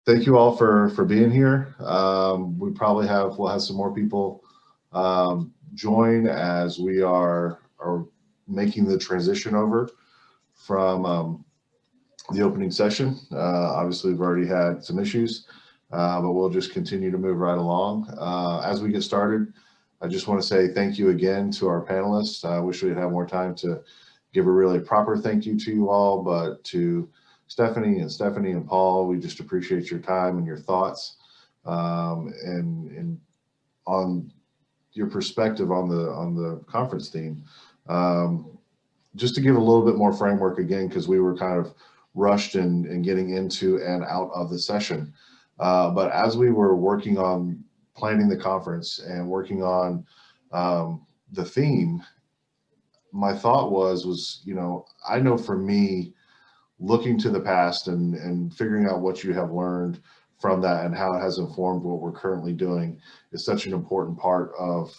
Thank you all for being here. We'll have some more people join as we are making the transition over from the opening session. Obviously, we've already had some issues, but we'll just continue to move right along. As we get started, I just want to say thank you again to our panelists. I wish we'd have more time to give a really proper thank you to you all, but to Stephanie and Paul, we just appreciate your time and your thoughts, and on your perspective on the conference theme. Just to give a little bit more framework again, because we were kind of rushed in getting into and out of the session. But as we were working on planning the conference and working on the theme, my thought was, I know for me, looking to the past and figuring out what you have learned from that and how it has informed what we're currently doing is such an important part of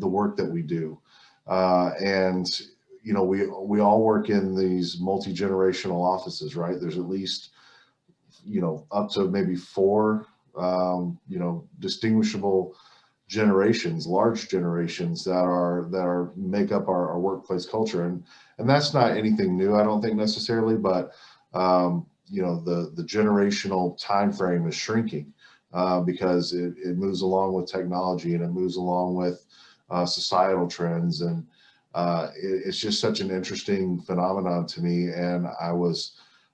the work that we do. And we all work in these multi-generational offices, right? There's at least up to maybe four distinguishable generations, large generations that make up our workplace culture, and that's not anything new, I don't think necessarily, but the generational time frame is shrinking because it moves along with technology, and it moves along with societal trends, and it's just such an interesting phenomenon to me. And I was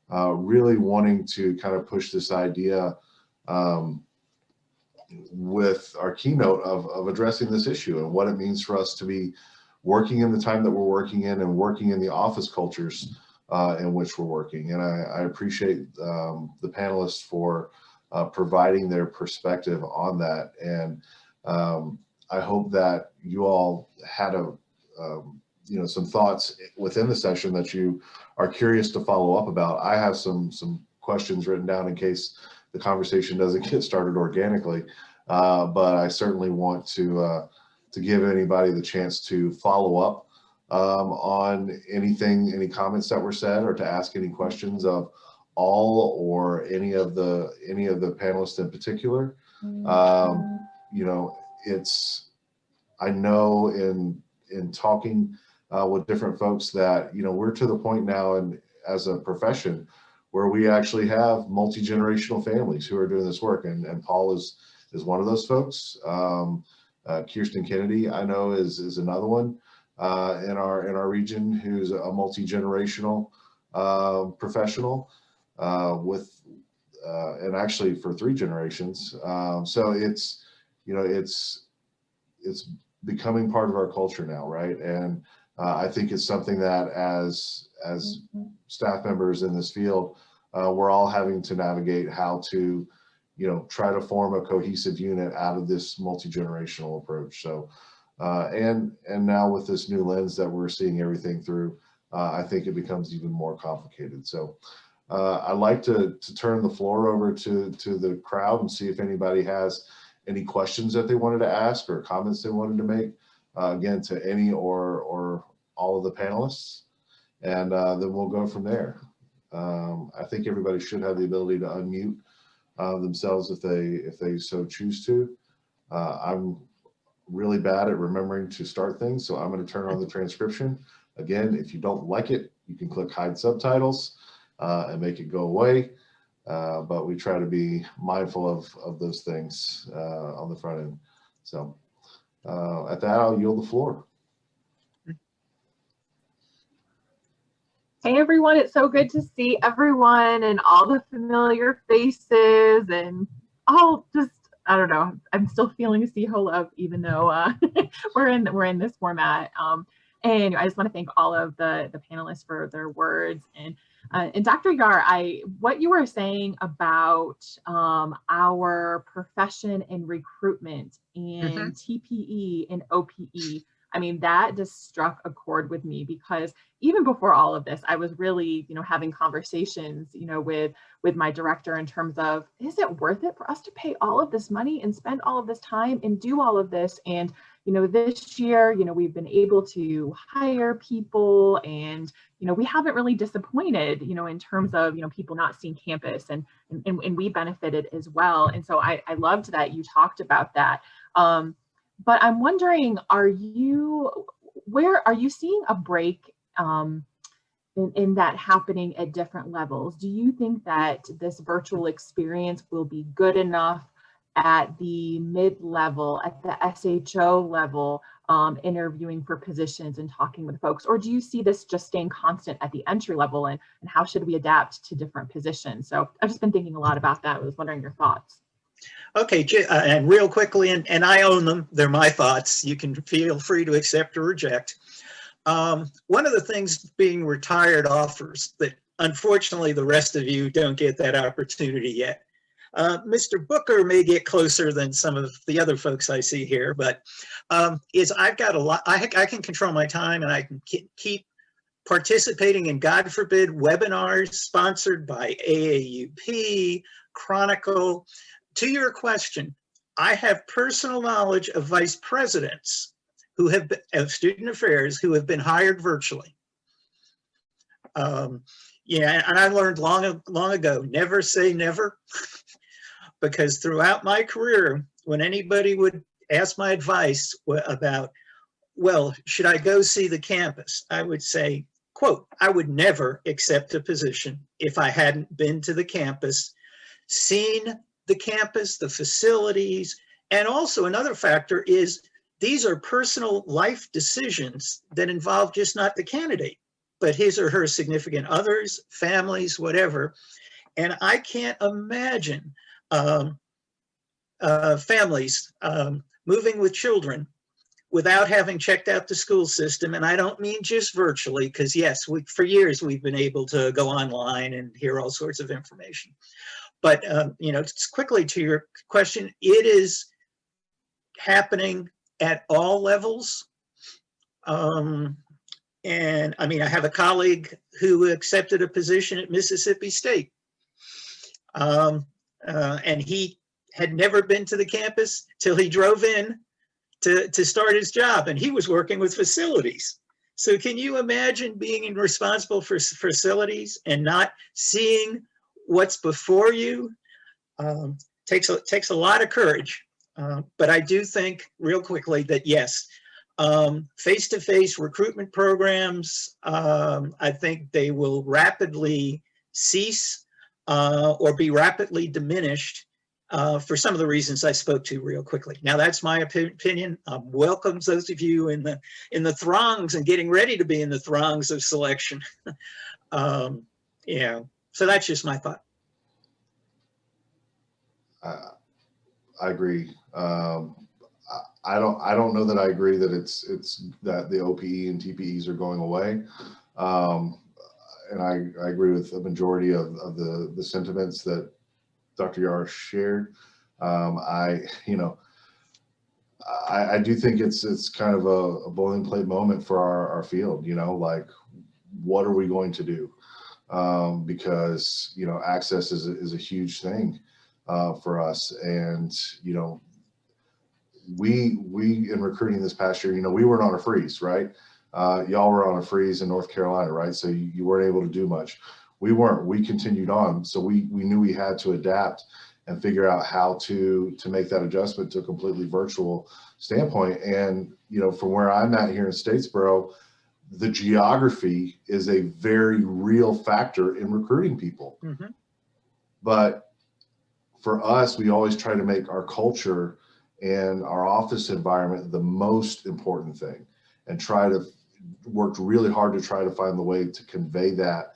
really wanting to kind of push this idea with our keynote of addressing this issue and what it means for us to be working in the time that we're working in and working in the office cultures in which we're working. And I appreciate the panelists for providing their perspective on that. And I hope that you all had some thoughts within the session that you are curious to follow up about. I have some questions written down in case the conversation doesn't get started organically, but I certainly want to give anybody the chance to follow up on any comments that were said, or to ask any questions of all or any of the panelists in particular. I know in talking with different folks that we're to the point now, and as a profession, where we actually have multi-generational families who are doing this work, and Paul is one of those folks. Kirsten Kennedy, I know, is another one in our region who's a multi-generational professional and actually for 3 generations. So it's becoming part of our culture now, right? And I think it's something that as staff members in this field, we're all having to navigate how to, try to form a cohesive unit out of this multi-generational approach. So, and now with this new lens that we're seeing everything through, I think it becomes even more complicated. So I'd like to turn the floor over to the crowd and see if anybody has any questions that they wanted to ask or comments they wanted to make, again, to any or all of the panelists, and then we'll go from there. I think everybody should have the ability to unmute themselves if they so choose to. I'm really bad at remembering to start things, so I'm going to turn on the transcription. Again, if you don't like it, you can click hide subtitles and make it go away. But we try to be mindful of those things on the front end. So at that, I'll yield the floor. Hey everyone, it's so good to see everyone and all the familiar faces and all just, I don't know, I'm still feeling SEAHO love even though we're in this format. And I just want to thank all of the panelists for their words. And Dr. Jahr, what you were saying about our profession in recruitment and TPE and OPE, I mean, that just struck a chord with me, because even before all of this, I was really, having conversations, with my director in terms of, is it worth it for us to pay all of this money and spend all of this time and do all of this? And, this year, we've been able to hire people, and, we haven't really disappointed, in terms of, people not seeing campus, and we benefited as well. And so I loved that you talked about that. But I'm wondering, where are you seeing a break in that happening at different levels? Do you think that this virtual experience will be good enough at the mid-level, at the SHO level, interviewing for positions and talking with folks? Or do you see this just staying constant at the entry level, and how should we adapt to different positions? So I've just been thinking a lot about that. I was wondering your thoughts. Okay, and real quickly, and I own them, they're my thoughts. You can feel free to accept or reject. One of the things being retired offers that unfortunately the rest of you don't get that opportunity yet. Mr. Booker may get closer than some of the other folks I see here, but I've got a lot, I can control my time, and I can keep participating in, God forbid, webinars sponsored by AAUP, Chronicle. To your question, I have personal knowledge of vice presidents who have been, of student affairs, who have been hired virtually. Yeah, and I learned long ago, never say never, because throughout my career, when anybody would ask my advice about, well, should I go see the campus? I would say, quote, I would never accept a position if I hadn't been to the campus, seen the campus, the facilities, and also another factor is these are personal life decisions that involve just not the candidate, but his or her significant others, families, whatever. And I can't imagine families moving with children without having checked out the school system. And I don't mean just virtually, because yes, for years we've been able to go online and hear all sorts of information. But quickly to your question, it is happening at all levels. And I mean, I have a colleague who accepted a position at Mississippi State. And he had never been to the campus till he drove in to start his job, and he was working with facilities. So can you imagine being responsible for facilities and not seeing what's before you? Takes a lot of courage. But I do think real quickly that yes, face-to-face recruitment programs, I think they will rapidly cease or be rapidly diminished for some of the reasons I spoke to real quickly. Now that's my opinion. Welcomes those of you in the throngs and getting ready to be in the throngs of selection. Yeah, so that's just my thought. I agree. I don't know that I agree that it's that the OPE and TPEs are going away. And I agree with the majority of the sentiments that Dr. Jahr shared. I do think it's kind of a boiling plate moment for our field, like what are we going to do? Because, access is a huge thing for us. And, we in recruiting this past year, we weren't on a freeze, right? Y'all were on a freeze in North Carolina, right? So you weren't able to do much. We weren't. We continued on. So we knew we had to adapt and figure out how to make that adjustment to a completely virtual standpoint. And, from where I'm at here in Statesboro, the geography is a very real factor in recruiting people. Mm-hmm. But for us, we always try to make our culture and our office environment the most important thing, and try to work really hard to try to find the way to convey that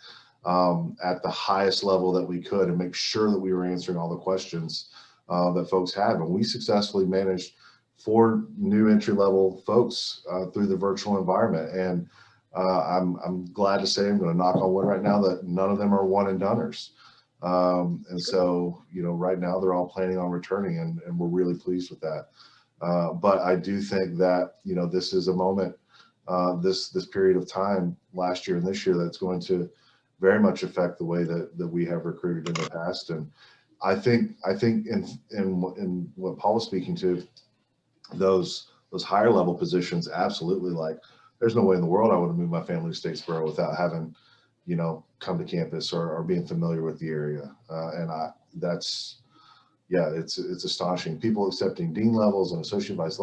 at the highest level that we could, and make sure that we were answering all the questions that folks had. And we successfully managed 4 new entry-level folks through the virtual environment. And I'm glad to say, I'm going to knock on wood right now, that none of them are one and doneers. And so, right now they're all planning on returning, and we're really pleased with that. But I do think that, this is a moment, this period of time last year and this year, that's going to very much affect the way that we have recruited in the past. And I think in what Paul was speaking to, those those higher level positions, absolutely. Like, there's no way in the world I would have moved my family to Statesboro without having, come to campus or being familiar with the area. It's astonishing. People accepting dean levels and associate vice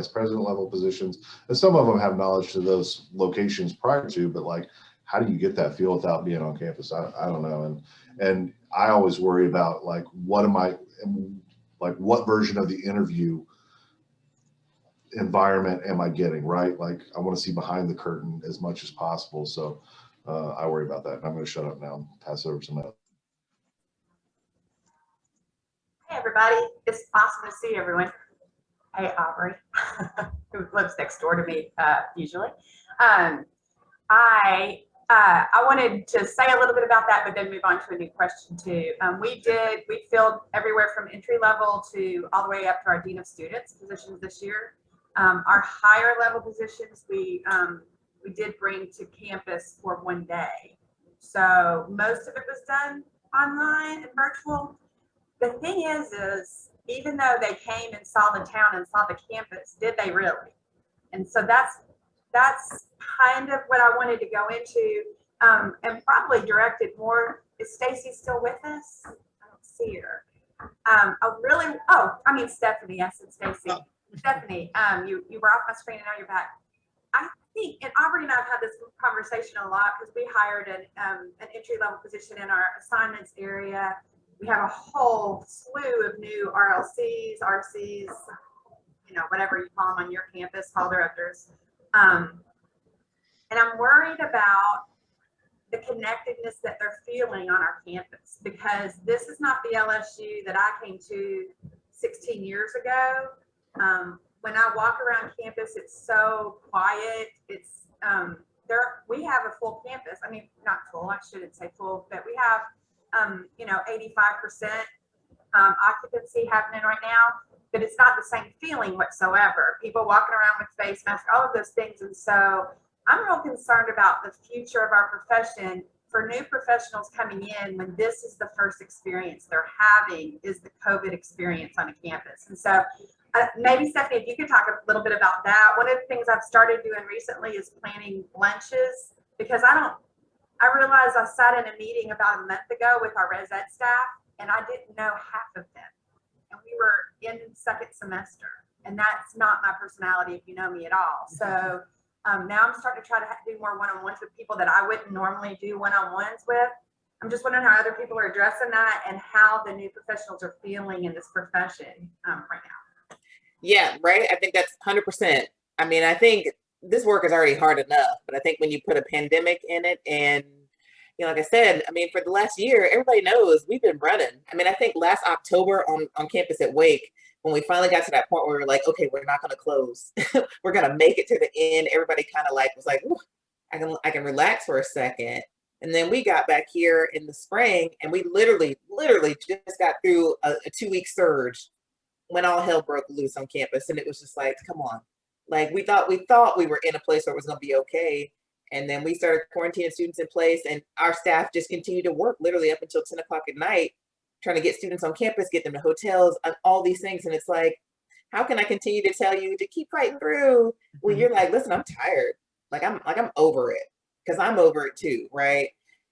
president level positions, and some of them have knowledge to those locations prior to, but like, how do you get that feel without being on campus? I don't know. And I always worry about like, what version of the interview environment am I getting, right? Like, I want to see behind the curtain as much as possible. So I worry about that. And I'm going to shut up now and pass it over to somebody else. Hey everybody, it's awesome to see everyone. Hey Aubrey, who lives next door to me usually. I wanted to say a little bit about that, but then move on to a new question too. We filled everywhere from entry level to all the way up to our Dean of Students positions this year. Our higher level positions, we did bring to campus for one day. So most of it was done online and virtual. The thing is even though they came and saw the town and saw the campus, did they really? And so that's kind of what I wanted to go into, and probably directed more. Is Stacy still with us? I don't see her. Stephanie. I said Stacy. Oh. Stephanie, you were off my screen and now you're back. I think, and Aubrey and I have had this conversation a lot because we hired an entry level position in our assignments area. We have a whole slew of new RLCs, RCs, whatever you call them on your campus, hall directors. And I'm worried about the connectedness that they're feeling on our campus, because this is not the LSU that I came to 16 years ago. When I walk around campus, it's so quiet. It's we have a full campus. I mean, not full, I shouldn't say full, but we have 85% occupancy happening right now, but it's not the same feeling whatsoever. People walking around with face masks, all of those things. And so I'm real concerned about the future of our profession for new professionals coming in when this is the first experience they're having is the COVID experience on a campus. And so maybe Stephanie, if you could talk a little bit about that. One of the things I've started doing recently is planning lunches, because I realized I sat in a meeting about a month ago with our res ed staff and I didn't know half of them. And we were in second semester, and that's not my personality if you know me at all. So now I'm starting to try to do more one-on-ones with people that I wouldn't normally do one-on-ones with. I'm just wondering how other people are addressing that and how the new professionals are feeling in this profession right now. Yeah, right. I think that's 100%. I mean, I think this work is already hard enough, but I think when you put a pandemic in it, and like I said, I mean, for the last year, everybody knows we've been running. I mean, I think last October on campus at Wake, when we finally got to that point where we were like, okay, we're not going to close. We're going to make it to the end. Everybody kind of was like, I can relax for a second. And then we got back here in the spring, and we literally just got through a 2-week surge when all hell broke loose on campus. And it was just like, come on. Like, we thought we were in a place where it was going to be okay. And then we started quarantining students in place, and our staff just continued to work literally up until 10 o'clock at night, trying to get students on campus, get them to hotels, and all these things. And it's like, how can I continue to tell you to keep fighting through when you're like, listen, I'm tired. I'm over it, because I'm over it too, right?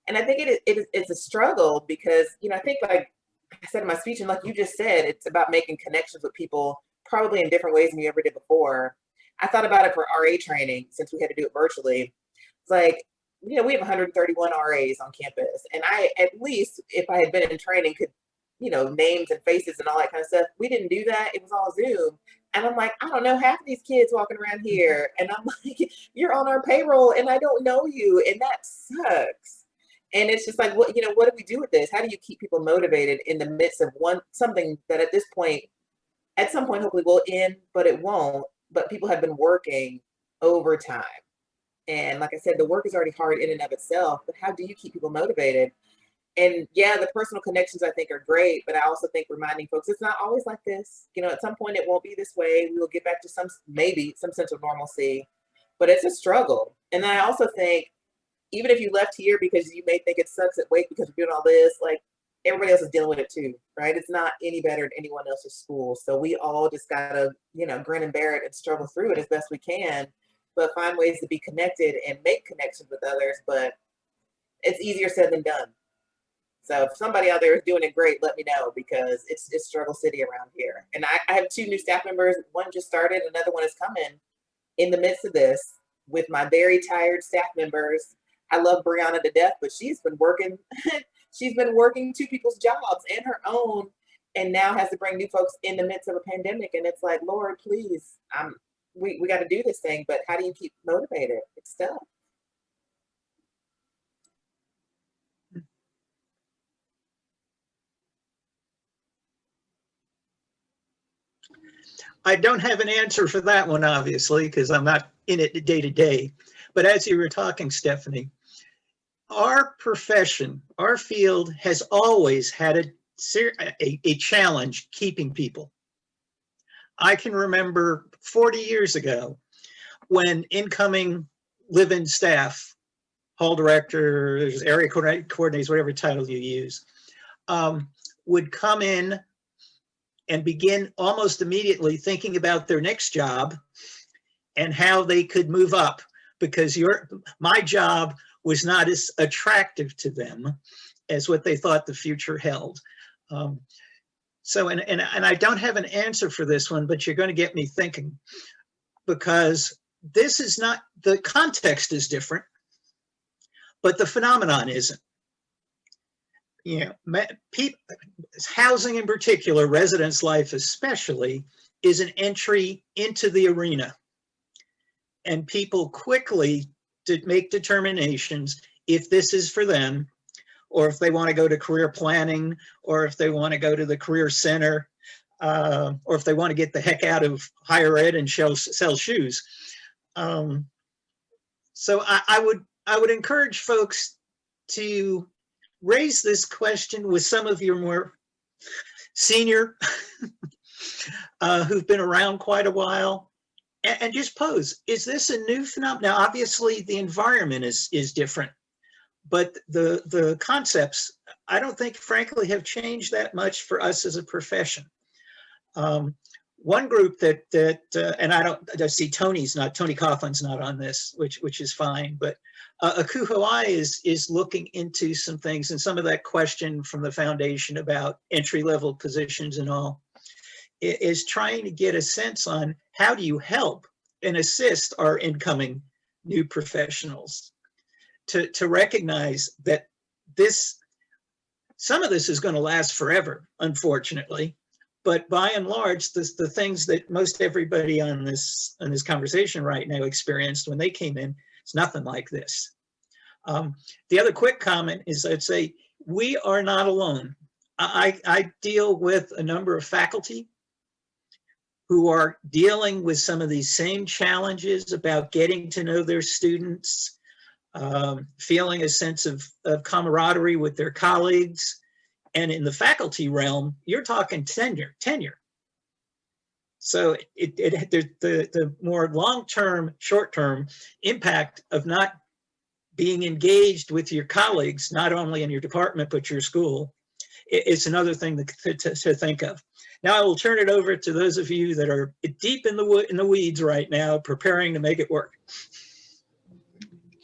And I think it's a struggle because, I think, like I said in my speech, and like you just said, it's about making connections with people probably in different ways than you ever did before. I thought about it for RA training, since we had to do it virtually. It's like, we have 131 RAs on campus, and I, at least if I had been in training, could, names and faces and all that kind of stuff. We didn't do that. It was all Zoom. And I'm like, I don't know half of these kids walking around here. And I'm like, you're on our payroll and I don't know you. And that sucks. And it's just like, what do we do with this? How do you keep people motivated in the midst of something that at some point, hopefully will end, but it won't. But people have been working overtime. And like I said, the work is already hard in and of itself, but how do you keep people motivated? And yeah, the personal connections I think are great, but I also think reminding folks it's not always like this. At some point it won't be this way. We will get back to some sense of normalcy, but it's a struggle. And then I also think, even if you left here because you may think it sucks at Wake because we're doing all this, like, everybody else is dealing with it too, right? It's not any better than anyone else's school. So we all just gotta, grin and bear it and struggle through it as best we can, but find ways to be connected and make connections with others. But it's easier said than done. So if somebody out there is doing it great, let me know, because it's struggle city around here. And I have 2 new staff members. One just started, another one is coming in the midst of this with my very tired staff members. I love Brianna to death, but she's been working, she's been working 2 people's jobs and her own, and now has to bring new folks in the midst of a pandemic. And it's like, Lord, please, we got to do this thing, but how do you keep motivated? It's tough. I don't have an answer for that one, obviously, because I'm not in it day to day. But as you were talking, Stephanie, our profession, our field has always had a challenge keeping people. I can remember 40 years ago when incoming live-in staff, hall directors, area coordinators, whatever title you use, would come in and begin almost immediately thinking about their next job and how they could move up, because my job was not as attractive to them as what they thought the future held. So, and I don't have an answer for this one, but you're going to get me thinking, because this is not, the context is different, but the phenomenon isn't. Housing in particular, residence life especially, is an entry into the arena. And people quickly make determinations if this is for them, or if they want to go to career planning, or if they want to go to the career center, or if they want to get the heck out of higher ed and sell shoes. So I would encourage folks to raise this question with some of your more senior who've been around quite a while, and just pose, is this a new phenomenon? Now, obviously the environment is different, but the concepts, I don't think, frankly, have changed that much for us as a profession. One group that and I see Tony Coughlin's not on this, which is fine, but Akuhoai is looking into some things, and some of that question from the foundation about entry-level positions and all is trying to get a sense on how do you help and assist our incoming new professionals to recognize that some of this is going to last forever, unfortunately. But by and large, the things that most everybody on this conversation right now experienced when they came in, it's nothing like this. The other quick comment is, I'd say we are not alone. I deal with a number of faculty who are dealing with some of these same challenges about getting to know their students, feeling a sense of camaraderie with their colleagues. And in the faculty realm, you're talking tenure. So the more long-term, short-term impact of not being engaged with your colleagues, not only in your department, but your school, it's another thing to think of. Now I will turn it over to those of you that are deep in the weeds right now, preparing to make it work.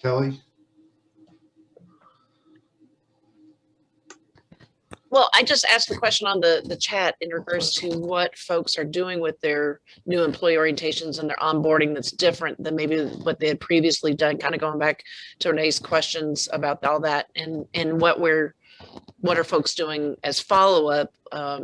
Kelly? Well, I just asked the question on the chat in regards to what folks are doing with their new employee orientations and their onboarding that's different than maybe what they had previously done, kind of going back to Renee's questions about all that, and what are folks doing as follow-up.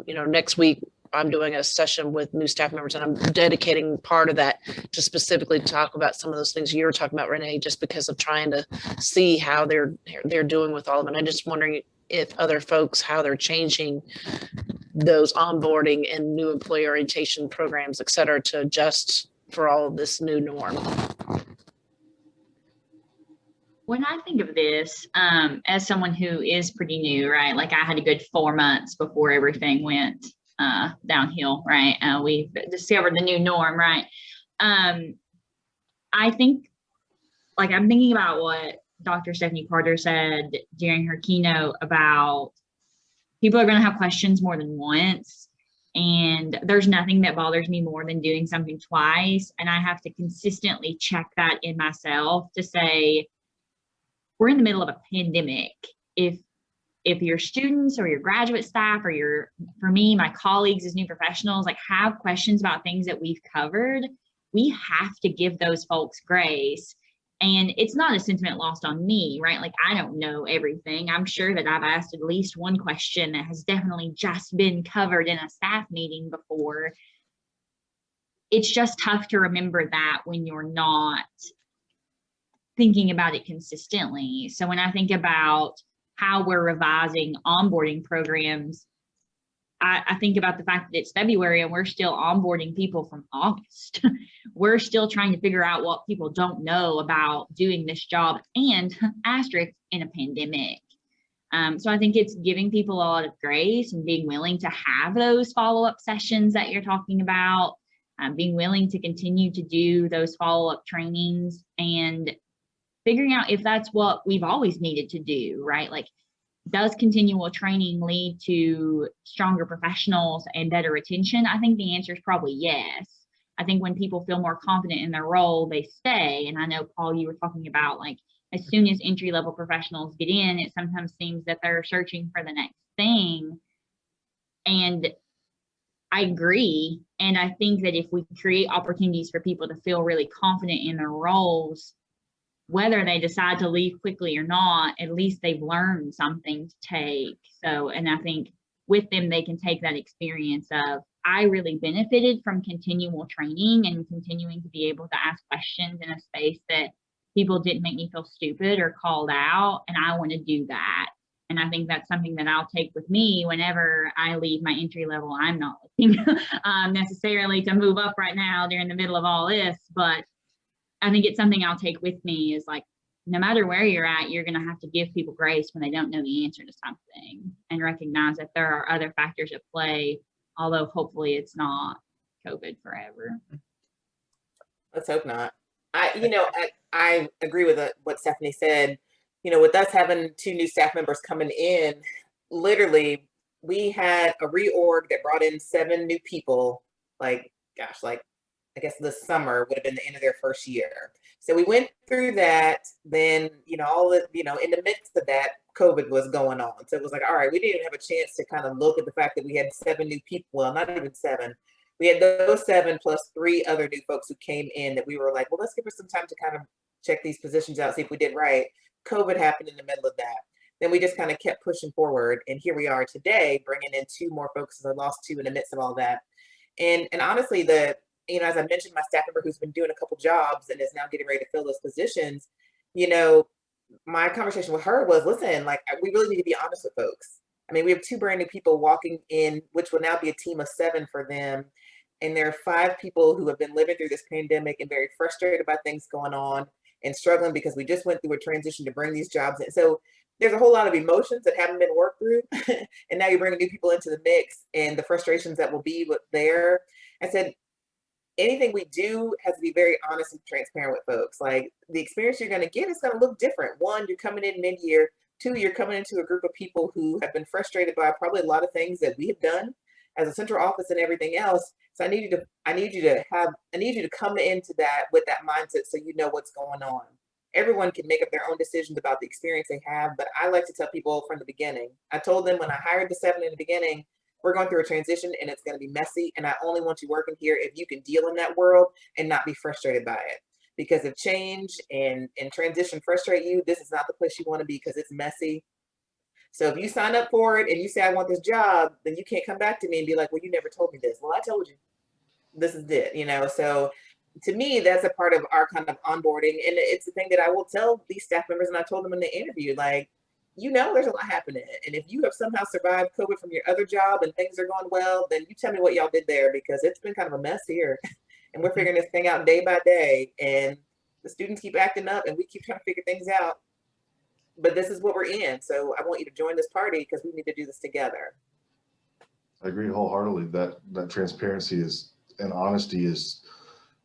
Next week I'm doing a session with new staff members, and I'm dedicating part of that to specifically talk about some of those things you were talking about, Renee, just because of trying to see how they're doing with all of it. And I'm just wondering if other folks, how they're changing those onboarding and new employee orientation programs, et cetera, to adjust for all of this new norm. When I think of this, as someone who is pretty new, right? Like I had a good 4 months before everything went downhill, right? We discovered the new norm, right? I think, like, I'm thinking about what Dr. Stephanie Carter said during her keynote about people are going to have questions more than once. And there's nothing that bothers me more than doing something twice. And I have to consistently check that in myself to say, we're in the middle of a pandemic. If your students or your graduate staff or for me, my colleagues as new professionals, like have questions about things that we've covered, we have to give those folks grace. And it's not a sentiment lost on me, right? Like, I don't know everything. I'm sure that I've asked at least one question that has definitely just been covered in a staff meeting before. It's just tough to remember that when you're not thinking about it consistently. So when I think about how we're revising onboarding programs, I think about the fact that it's February and we're still onboarding people from August. We're still trying to figure out what people don't know about doing this job, and asterisk, in a pandemic. So I think it's giving people a lot of grace and being willing to have those follow-up sessions that you're talking about, being willing to continue to do those follow-up trainings and figuring out if that's what we've always needed to do, right? Like, does continual training lead to stronger professionals and better retention? I think the answer is probably yes. I think when people feel more confident in their role, they stay. And I know, Paul, you were talking about, like, as soon as entry-level professionals get in, it sometimes seems that they're searching for the next thing. And I agree. And I think that if we create opportunities for people to feel really confident in their roles, whether they decide to leave quickly or not, at least they've learned something to take. So, and I think with them, they can take that experience of, I really benefited from continual training and continuing to be able to ask questions in a space that people didn't make me feel stupid or called out. And I want to do that. And I think that's something that I'll take with me whenever I leave my entry level. I'm not looking necessarily to move up right now during the middle of all this, but I think it's something I'll take with me is, like, no matter where you're at, you're going to have to give people grace when they don't know the answer to something and recognize that there are other factors at play, although hopefully it's not COVID forever. Let's hope not. I agree with what Stephanie said. You know, with us having 2 new staff members coming in, literally we had a reorg that brought in 7 new people, like, gosh, like, I guess this summer would have been the end of their first year. So we went through that. Then, all the, in the midst of that, COVID was going on. So it was like, all right, we didn't even have a chance to kind of look at the fact that we had 7 new people. Well, not even 7. We had those 7 plus 3 other new folks who came in that we were like, well, let's give us some time to kind of check these positions out, see if we did right. COVID happened in the middle of that. Then we just kind of kept pushing forward. And here we are today, bringing in 2 more folks. I lost 2 in the midst of all that. And honestly, as I mentioned, my staff member who's been doing a couple jobs and is now getting ready to fill those positions, my conversation with her was, listen, like, we really need to be honest with folks. I mean, we have 2 brand new people walking in, which will now be a team of 7 for them. And there are 5 people who have been living through this pandemic and very frustrated about things going on and struggling because we just went through a transition to bring these jobs in. So there's a whole lot of emotions that haven't been worked through. And now you're bringing new people into the mix and the frustrations that will be there. I said, anything we do has to be very honest and transparent with folks. Like, the experience you're going to get is going to look different. 1, you're coming in mid-year. 2, you're coming into a group of people who have been frustrated by probably a lot of things that we have done as a central office and everything else. So I need you to come into that with that mindset so you know what's going on. Everyone can make up their own decisions about the experience they have, but I like to tell people from the beginning. I told them when I hired the 7 in the beginning, we're going through a transition and it's going to be messy. And I only want you working here if you can deal in that world and not be frustrated by it. Because if change and transition frustrate you, this is not the place you want to be because it's messy. So if you sign up for it and you say, I want this job, then you can't come back to me and be like, well, you never told me this. Well, I told you. This is it, So to me, that's a part of our kind of onboarding. And it's the thing that I will tell these staff members, and I told them in the interview, like, there's a lot happening. And if you have somehow survived COVID from your other job and things are going well, then you tell me what y'all did there, because it's been kind of a mess here. And we're figuring this thing out day by day. And the students keep acting up and we keep trying to figure things out. But this is what we're in. So I want you to join this party because we need to do this together. I agree wholeheartedly that transparency and honesty is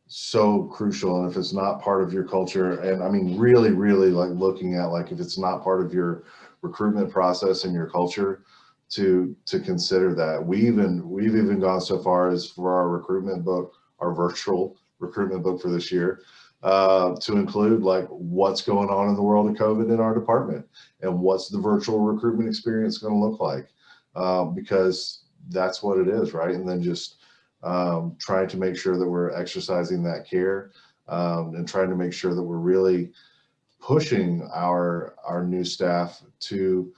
so crucial. And if it's not part of your culture, and I mean, really, really, like, looking at, like, if it's not part of your recruitment process and your culture, to consider that. We've even gone so far as for our recruitment book, our virtual recruitment book for this year, to include like what's going on in the world of COVID in our department and what's the virtual recruitment experience going to look like, because that's what it is, right? And then just trying to make sure that we're exercising that care, and trying to make sure that we're really pushing our new staff to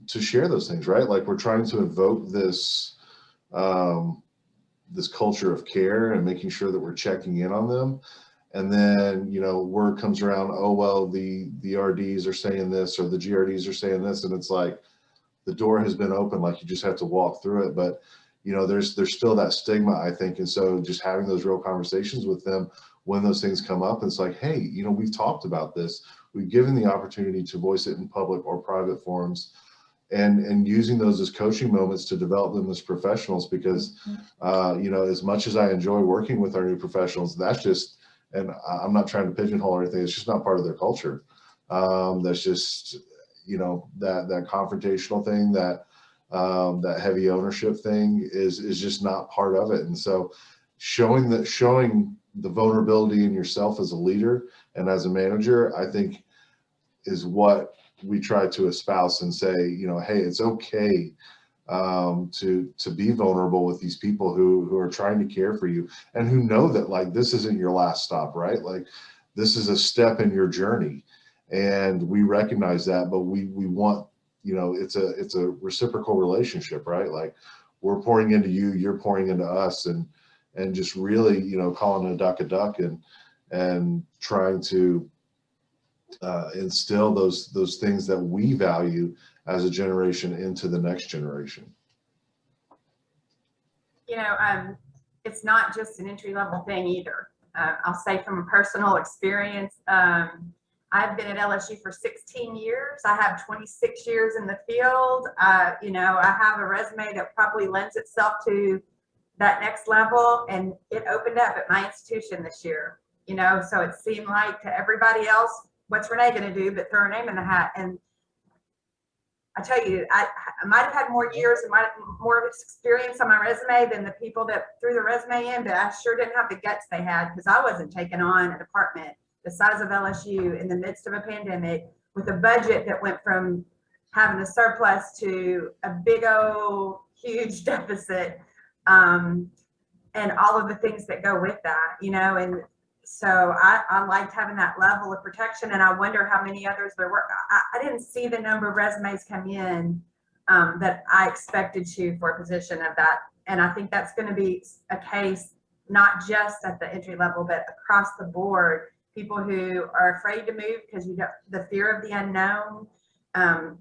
share those things, right? Like we're trying to evoke this this culture of care and making sure that we're checking in on them. And then, you know, word comes around, oh, well, the RDs are saying this or the GRDs are saying this. And it's like, the door has been open, like you just have to walk through it. But, you know, there's still that stigma, I think. And so just having those real conversations with them when those things come up, it's like, hey, you know, we've talked about this. We've given the opportunity to voice it in public or private forums, and using those as coaching moments to develop them as professionals, because, you know, as much as I enjoy working with our new professionals, that's just, and I'm not trying to pigeonhole or anything, it's just not part of their culture. That's just, you know, that confrontational thing, that heavy ownership thing is just not part of it. And so showing the vulnerability in yourself as a leader and as a manager, I think is what we try to espouse and say, you know, hey, it's okay to be vulnerable with these people who are trying to care for you and who know that like this isn't your last stop, right? Like this is a step in your journey, and we recognize that, but we want, you know, it's a reciprocal relationship, right? Like we're pouring into you, you're pouring into us, and just really, you know, calling a duck and trying to instill those things that we value as a generation into the next generation. You know, it's not just an entry-level thing either. I'll say from a personal experience, I've been at LSU for 16 years. I have 26 years in the field. You know, I have a resume that probably lends itself to that next level, and it opened up at my institution this year. You know, so it seemed like to everybody else, what's Renee going to do but throw her name in the hat? And I tell you, I might have had more years and more experience on my resume than the people that threw the resume in, but I sure didn't have the guts they had, because I wasn't taking on a department the size of LSU in the midst of a pandemic with a budget that went from having a surplus to a big old huge deficit, and all of the things that go with that, you know. And so I liked having that level of protection, and I wonder how many others there were. I didn't see the number of resumes come in that I expected to for a position of that. And I think that's going to be a case, not just at the entry level, but across the board. People who are afraid to move because you got the fear of the unknown.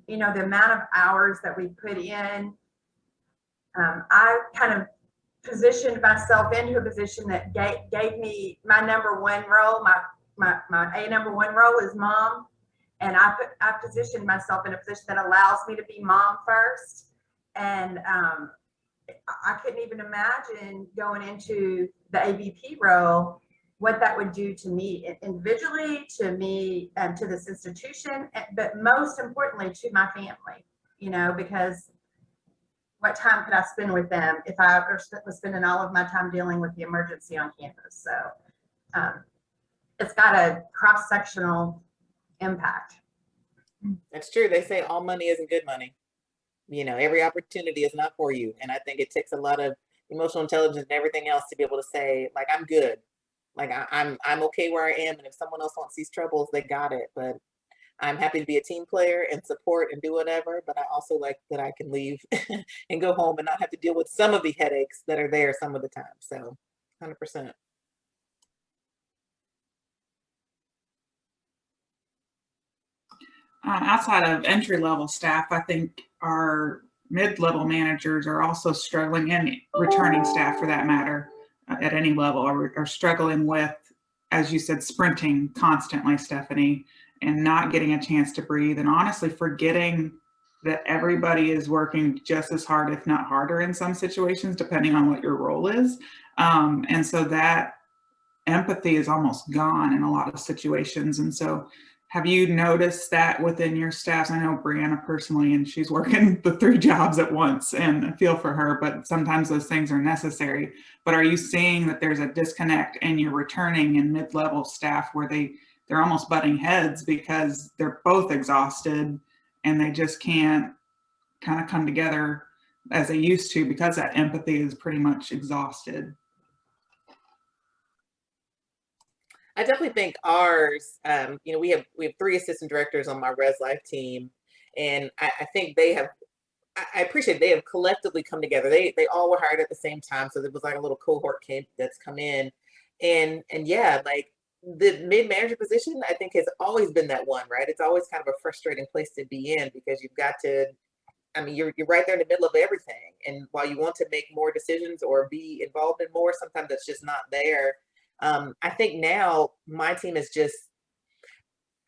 You know, the amount of hours that we put in. I kind of positioned myself into a position that gave me my number one role. My number one role is mom, and I positioned myself in a position that allows me to be mom first. And I couldn't even imagine going into the AVP role, what that would do to me individually, to me, and to this institution, but most importantly to my family. You know, because what time could I spend with them if I was spending all of my time dealing with the emergency on campus? So it's got a cross-sectional impact. That's true. They say all money isn't good money. You know, every opportunity is not for you. And I think it takes a lot of emotional intelligence and everything else to be able to say, like, I'm good. Like I'm okay where I am. And if someone else wants these troubles, they got it. But I'm happy to be a team player and support and do whatever, but I also like that I can leave and go home and not have to deal with some of the headaches that are there some of the time. So 100%. Outside of entry-level staff, I think our mid-level managers are also struggling, and returning staff for that matter, at any level, are struggling with, as you said, sprinting constantly, Stephanie, and not getting a chance to breathe, and honestly forgetting that everybody is working just as hard, if not harder, in some situations, depending on what your role is. And so that empathy is almost gone in a lot of situations. And so Have you noticed that within your staffs? I know Brianna personally, and she's working the 3 jobs at once, and I feel for her, but sometimes those things are necessary. But are you seeing that there's a disconnect in your returning and mid-level staff where they're almost butting heads because they're both exhausted and they just can't kind of come together as they used to because that empathy is pretty much exhausted? I definitely think ours, we have 3 assistant directors on my Res Life team, and I think I appreciate they have collectively come together. They all were hired at the same time, so there was like a little cohort camp that's come in, and yeah, like the mid-manager position, I think has always been that one, right? It's always kind of a frustrating place to be in because you've got to, I mean, you're right there in the middle of everything, and while you want to make more decisions or be involved in more, sometimes that's just not there. I think now my team is just,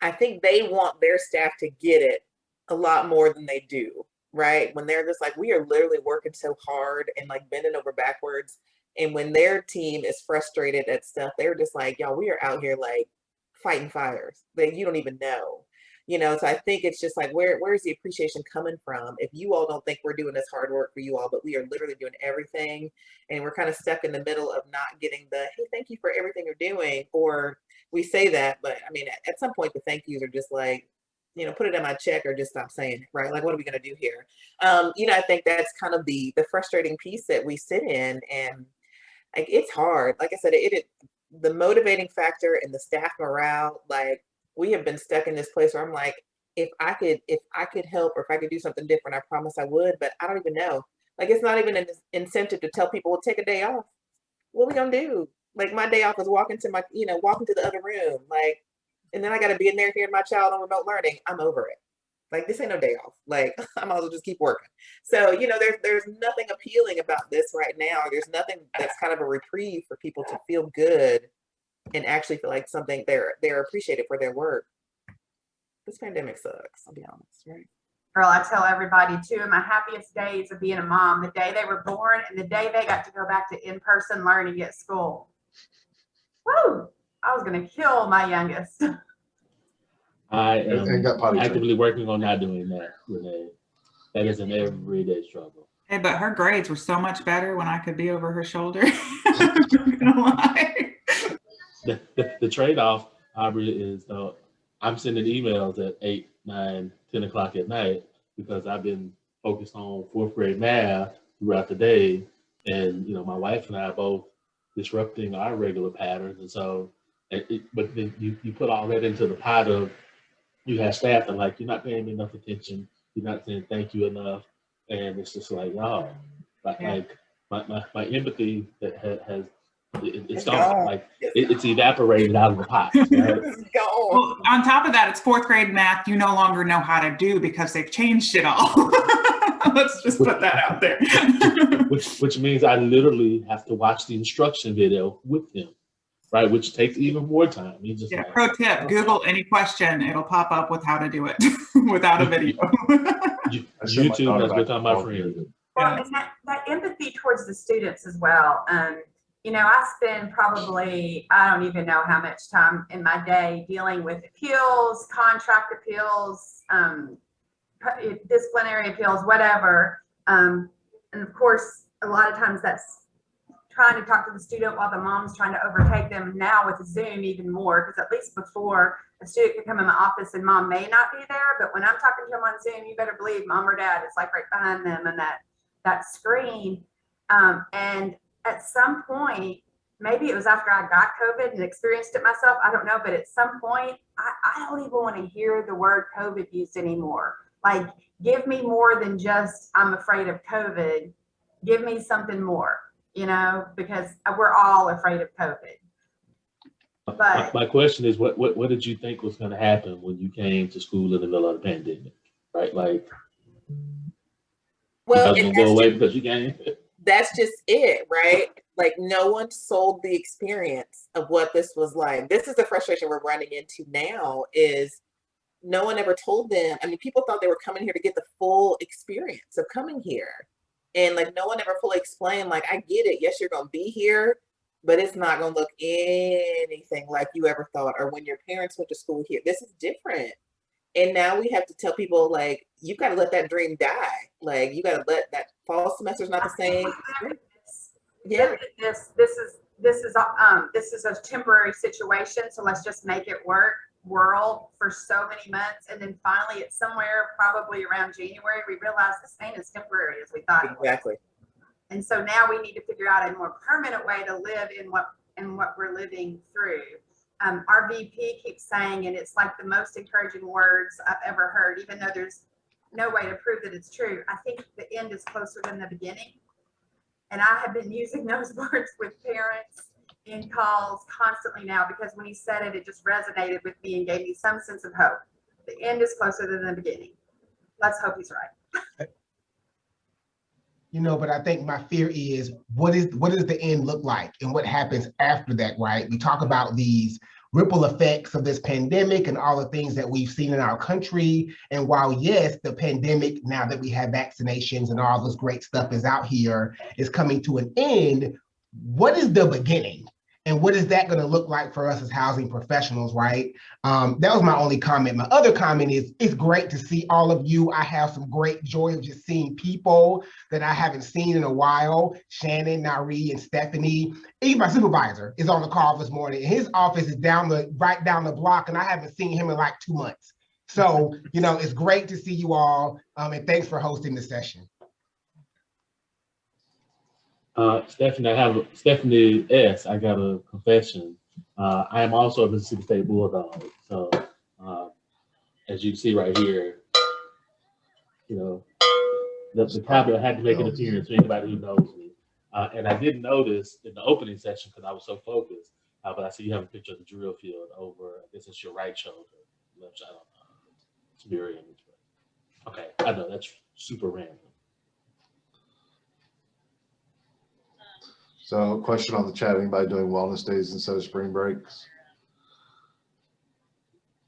I think they want their staff to get it a lot more than they do, right? When they're just like, we are literally working so hard and like bending over backwards. And when their team is frustrated at stuff, they're just like, y'all, we are out here like fighting fires that you don't even know. So I think it's just like, where's the appreciation coming from? If you all don't think we're doing this hard work for you all, but we are literally doing everything, and we're kind of stuck in the middle of not getting the, hey, thank you for everything you're doing. Or we say that, but I mean, at some point the thank yous are just like, put it in my check or just stop saying it, right? Like, what are we going to do here? I think that's kind of the frustrating piece that we sit in, and like, it's hard. Like I said, the motivating factor and the staff morale, like, we have been stuck in this place where I'm like, if I could help or if I could do something different, I promise I would, but I don't even know. Like, it's not even an incentive to tell people, well, take a day off. What are we gonna do? Like, my day off is walking to the other room. Like, and then I gotta be in there hearing my child on remote learning. I'm over it. Like, this ain't no day off. Like, I might as well just keep working. So, there's nothing appealing about this right now. There's nothing that's kind of a reprieve for people to feel good and actually feel like something they're appreciated for their work. This pandemic sucks, I'll be honest, right? Girl, I tell everybody, 2 of my happiest days of being a mom, the day they were born and the day they got to go back to in-person learning at school. Woo! I was gonna kill my youngest. I am actively working on not doing that, Renee. That is an everyday struggle. Hey, but her grades were so much better when I could be over her shoulder. I'm not gonna lie. The trade-off, Aubrey, is I'm sending emails at 8, 9, 10 o'clock at night because I've been focused on 4th grade math throughout the day. And, my wife and I are both disrupting our regular patterns. And so, but then you put all that into the pot of, you have staff that like, you're not paying me enough attention. You're not saying thank you enough. And it's just like, oh, like my empathy that has, it's gone. Like it's evaporated out of the pot. Right? Well, on top of that, it's 4th grade math you no longer know how to do because they've changed it all. Let's just put that out there. which means I literally have to watch the instruction video with him, right? Which takes even more time. You just pro tip, Google any question, it'll pop up with how to do it without a video. YouTube has become my friend. Well, and that empathy towards the students as well. I spend probably, I don't even know how much time in my day dealing with appeals, contract appeals, disciplinary appeals, whatever. And of course, a lot of times that's trying to talk to the student while the mom's trying to overtake them. Now with Zoom even more, because at least before, a student could come in my office and mom may not be there, but when I'm talking to them on Zoom, you better believe mom or dad is like right behind them and that screen. And at some point, maybe it was after I got COVID and experienced it myself, I don't know, but at some point, I don't even want to hear the word COVID used anymore. Like, give me more than just, I'm afraid of COVID. Give me something more, because we're all afraid of COVID. But my question is, what did you think was going to happen when you came to school in the middle of the pandemic, right? Like, well, you guys gonna go away because you came? That's just it, right? Like, no one sold the experience of what this was like. This is the frustration we're running into now, is no one ever told them. I mean, people thought they were coming here to get the full experience of coming here. And like, no one ever fully explained, like, I get it. Yes, you're going to be here, but it's not going to look anything like you ever thought, or when your parents went to school here. This is different. And now we have to tell people, like, you got to let that dream die. Like, you got to let that fall semester's not the same. Yeah. This is a temporary situation, so let's just make it work for so many months, and then finally it's somewhere probably around January we realize this ain't as temporary as we thought it was. Exactly. And so now we need to figure out a more permanent way to live in what we're living through. Our VP keeps saying, and it's like the most encouraging words I've ever heard, even though there's no way to prove that it's true. I think the end is closer than the beginning. And I have been using those words with parents in calls constantly now, because when he said it, it just resonated with me and gave me some sense of hope. The end is closer than the beginning. Let's hope he's right. You know, but I think my fear is, what does the end look like, and what happens after that, right? We talk about these ripple effects of this pandemic and all the things that we've seen in our country. And while, yes, the pandemic, now that we have vaccinations and all this great stuff is out here, is coming to an end, what is the beginning? And what is that going to look like for us as housing professionals, right? That was my only comment. My other comment is, it's great to see all of you. I have some great joy of just seeing people that I haven't seen in a while. Shannon, Nari, and Stephanie. Even my supervisor is on the call this morning. His office is right down the block, and I haven't seen him in like 2 months. So, you know, it's great to see you all, and thanks for hosting the session. Stephanie S., I got a confession. I am also a Mississippi State Bulldog. So as you see right here, you know, the Cowboy had to make an appearance for anybody who knows me. And I didn't notice in the opening session because I was so focused, but I see you have a picture of the drill field over, I guess it's your right shoulder, left, I don't know, it's a mirror image. But okay, I know that's super random. So, question on the chat: anybody doing wellness days instead of spring breaks?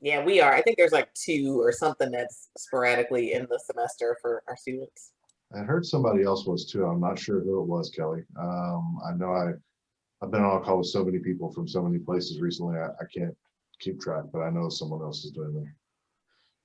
Yeah, we are. I think there's like 2 or something that's sporadically in the semester for our students. I heard somebody else was too. I'm not sure who it was, Kelly. I know I've been on a call with so many people from so many places recently. I can't keep track, but I know someone else is doing that.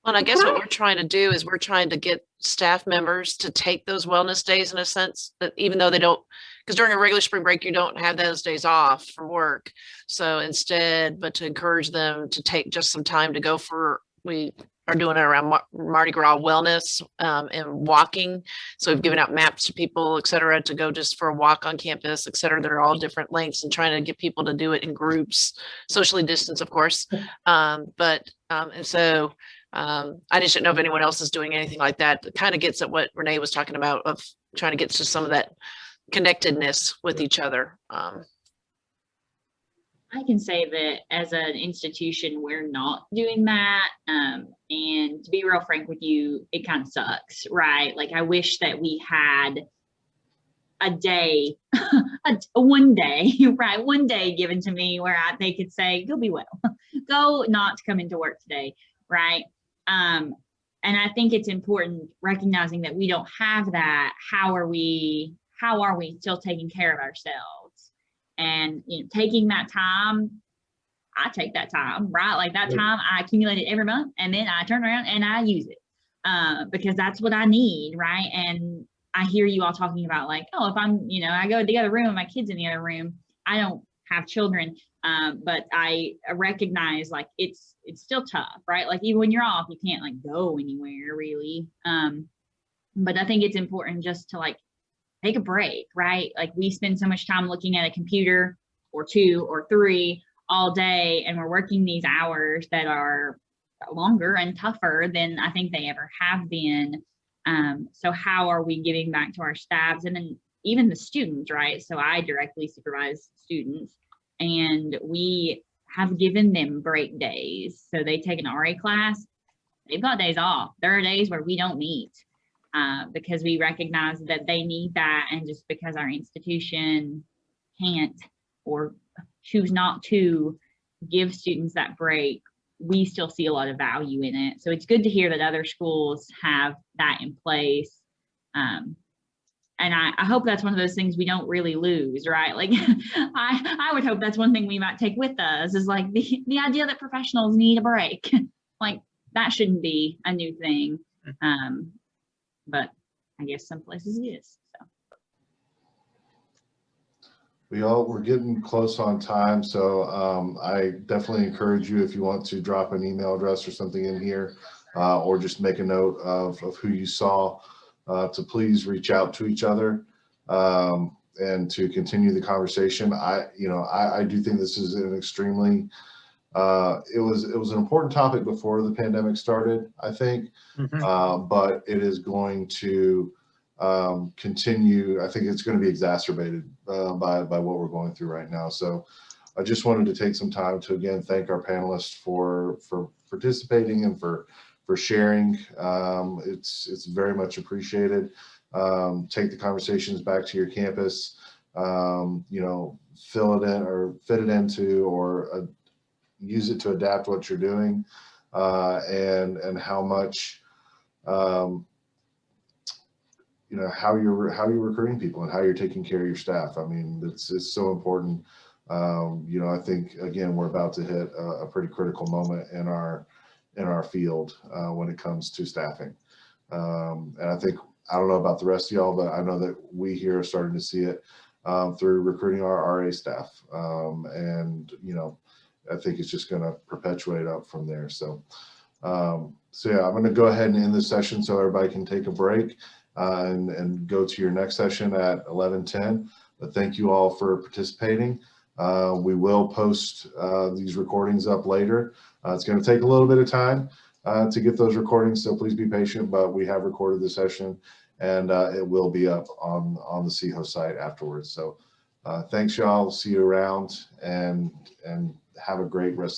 Well, and I guess what we're trying to do is we're trying to get staff members to take those wellness days, in a sense that even though they don't, because during a regular spring break, you don't have those days off from work. So instead, but to encourage them to take just some time to go for, we are doing it around Mardi Gras wellness and walking. So we've given out maps to people, et cetera, to go just for a walk on campus, et cetera. They're all different lengths, and trying to get people to do it in groups, socially distanced, of course. And so I just didn't know if anyone else is doing anything like that. It kind of gets at what Renee was talking about, of trying to get to some of that connectedness with each other. I can say that as an institution, we're not doing that. And to be real frank with you, it kind of sucks, right? Like, I wish that we had a day, one day, right? One day given to me where they could say, go be well, go not come into work today, right? And I think it's important recognizing that we don't have that. How are we still taking care of ourselves? And, you know, taking that time, I take that time, right? Like, that time I accumulate it every month, and then I turn around and I use it because that's what I need, right? And I hear you all talking about, like, oh, if I'm, you know, I go to the other room and my kid's in the other room, I don't have children, but I recognize, like, it's still tough, right? Like, even when you're off, you can't, like, go anywhere really. But I think it's important just to, like, take a break, right? Like, we spend so much time looking at a computer or 2 or 3 all day, and we're working these hours that are longer and tougher than I think they ever have been. So how are we giving back to our staffs, and then even the students, right? So I directly supervise students, and we have given them break days. So they take an RA class, they've got days off. There are days where we don't meet because we recognize that they need that. And just because our institution can't or choose not to give students that break, we still see a lot of value in it. So it's good to hear that other schools have that in place. I hope that's one of those things we don't really lose, right? Like I would hope that's one thing we might take with us is like the idea that professionals need a break. Like that shouldn't be a new thing. But I guess some places it is. So. We're getting close on time, so I definitely encourage you, if you want to drop an email address or something in here, or just make a note of who you saw, to please reach out to each other and to continue the conversation. I do think this is an extremely it was an important topic before the pandemic started, I think, but it is going to continue. I think it's going to be exacerbated by what we're going through right now. So I just wanted to take some time to again thank our panelists for participating and for sharing. It's very much appreciated. Take the conversations back to your campus, fill it in or fit it into or use it to adapt what you're doing, and how much how you're recruiting people and how you're taking care of your staff. I mean, it's so important. I think again we're about to hit a pretty critical moment in our field when it comes to staffing, and I think, I don't know about the rest of y'all, but I know that we here are starting to see it through recruiting our RA staff, and I think it's just going to perpetuate up from there. So yeah, I'm going to go ahead and end this session so everybody can take a break and go to your next session at 11:10. But thank you all for participating. We will post these recordings up later. It's going to take a little bit of time to get those recordings, so please be patient, but we have recorded the session and it will be up on the SEAHO site afterwards. So thanks y'all, see you around, and have a great rest of